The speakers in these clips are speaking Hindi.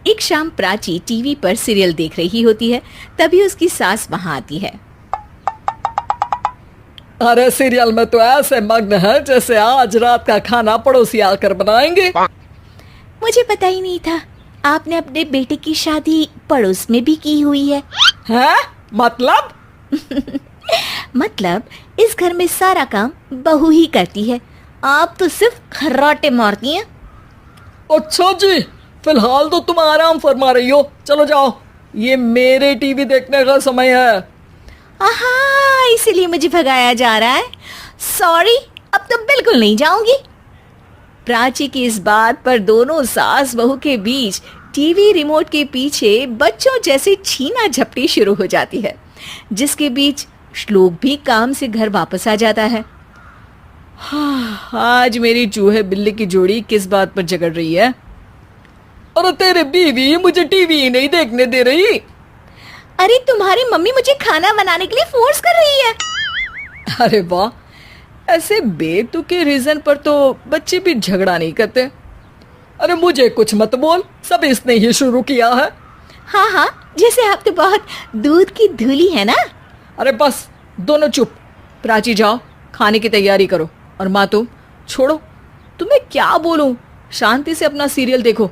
एक शाम प्राची टीवी पर सीरियल देख रही होती है। तभी उसकी सास वहां आती है। अरे सीरियल में तो ऐसे मग्न है जैसे आज रात का खाना पड़ोसी आकर बनाएंगे। मुझे पता ही नहीं था आपने अपने बेटे की शादी पड़ोस में भी की हुई है। हैं? मतलब? मतलब इस घर में सारा काम बहू ही करती है, आप तो सिर्फ खर्राटे मारती हैं। अच्छा जी, फिलहाल तो तुम आराम फरमा रही हो, चलो जाओ, ये मेरे टीवी देखने का समय है। आहा, इसीलिए मुझे भगाया जा रहा है। सॉरी, अब तो बिल्कुल नहीं जाऊंगी। प्राची की इस बात पर दोनों सास बहू के बीच टीवी रिमोट के पीछे बच्चों जैसे छीना झपटी शुरू हो जाती है, जिसके बीच श्लोक भी काम से घर वापस आ जाता है। आज मेरी चूहे बिल्ली की जोड़ी किस बात पर झगड़ रही है? अरे तेरे बीवी मुझे टीवी नहीं देखने दे रही। अरे तुम्हारी मम्मी मुझे खाना बनाने के लिए फोर्स कर रही है। अरे वाह, ऐसे बेतुके रीजन पर तो बच्चे भी झगड़ा नहीं करते। अरे मुझे कुछ मत बोल, सब इसने ही शुरू किया है। हाँ हाँ, जैसे आप तो बहुत दूध की धूली है ना। अरे बस, दोनों चुप। प्राची जाओ, खाने की तैयारी करो। और माँ तुम छोड़ो, तुम्हें क्या बोलूं, शांति से अपना सीरियल देखो,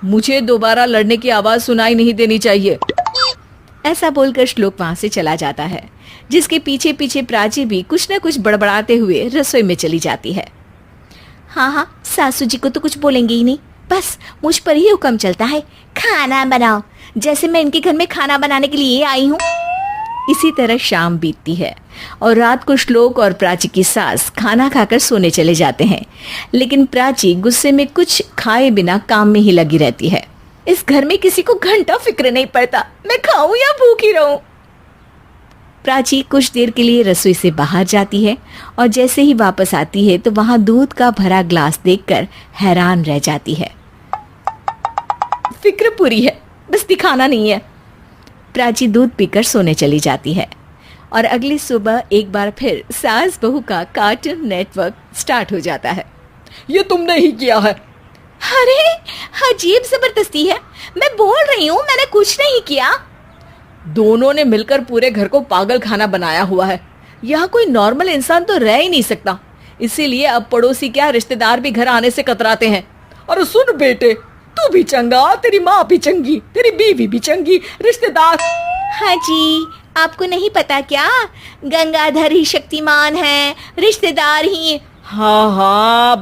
मुझे दोबारा लड़ने की आवाज सुनाई नहीं देनी चाहिए। ऐसा बोलकर श्लोक वहां से चला जाता है, जिसके पीछे पीछे प्राची भी कुछ न कुछ बड़बड़ाते हुए रसोई में चली जाती है। हाँ हाँ, सासू जी को तो कुछ बोलेंगे ही नहीं, बस मुझ पर ही हुक्म चलता है, खाना बनाओ, जैसे मैं इनके घर में खाना बनाने के लिए आई हूँ। इसी तरह शाम बीतती है और रात को श्लोक और प्राची की सास खाना खाकर सोने चले जाते हैं, लेकिन प्राची गुस्से में कुछ खाए बिना काम में ही लगी रहती है। इस घर में किसी को घंटा फिक्र नहीं पड़ता, मैं खाऊं या भूखी रहूं। प्राची कुछ देर के लिए रसोई से बाहर जाती है और जैसे ही वापस आती है तो वहां दूध का भरा ग्लास देखकर हैरान रह जाती है। फिक्र पूरी है, बस दिखाना नहीं है। प्राची दूध पीकर सोने चली जाती है और अगली सुबह एक बार फिर सास बहू का कार्टून नेटवर्क स्टार्ट हो जाता है। ये तुमने ही किया है। अरे अजीब जबरदस्ती है, मैं बोल रही हूँ मैंने कुछ नहीं किया। दोनों ने मिलकर पूरे घर को पागल खाना बनाया हुआ है। यहाँ कोई नॉर्मल इंसान तो रह ही नहीं सकता, इसीलिए अब पड़ोसी क्या रिश्तेदार भी घर आने से कतराते हैं। और सुन बेटे, तू भी चंगा, तेरी माँ भी चंगी, तेरी बीवी भी चंगी, रिश्तेदार। हाँ जी, आपको नहीं पता क्या, गंगाधर ही शक्तिमान है, रिश्तेदार ही। हाँ हाँ,